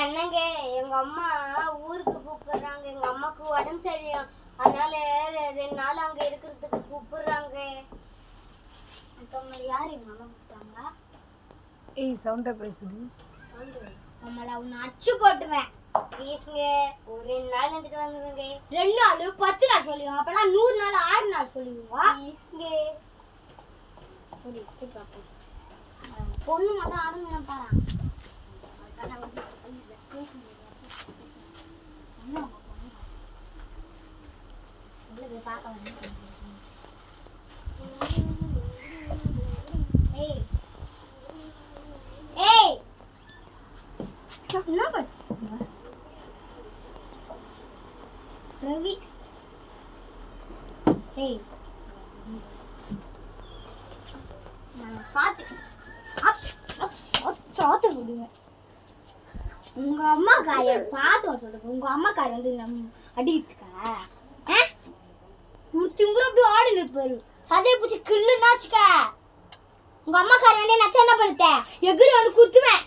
என்னங்க எங்க அம்மா ஊருக்கு கூப்பிடுறாங்க. எங்க அம்மாக்கு உடம்பு சரியும், அதனால 2 நாள் அங்க இருக்கிறதுக்கு கூப்பிடுறாங்க. யாரு எங்க அம்மா கூப்பிட்டாங்களா? ஏய் சவுண்டா பேசுடி. நம்மள அவனை அச்சு போட்டுவேன். ப்ளீஸ்ங்க ஒரு 2 நாள் இருந்துட்டு வந்துருங்க. 2 நாள் 10 நாள் சொல்லுவோம், அப்பெல்லாம் 100 நாள் 6 நாள் சொல்லுவோம். ப்ளீஸ்ங்க சொல்லி பாப்போம். பொண்ணு மட்டும் ஆடுங்க பாரு. ரவி சாத்து முடியும். உங்க அம்மா காரியம் பார்த்து சொல்லுங்க. உங்க அம்மா காரியம் வந்து நம்ம அடிக்கிறதுக்கா திங்குற அப்படி ஆடு நிற்பாரு. சதையை பூச்சி கில்லுன்னாச்சுக்க. உங்க அம்மா காரியம் வந்து நச்சா என்ன பண்ணுத்த எகிரி வந்து குத்துவேன்.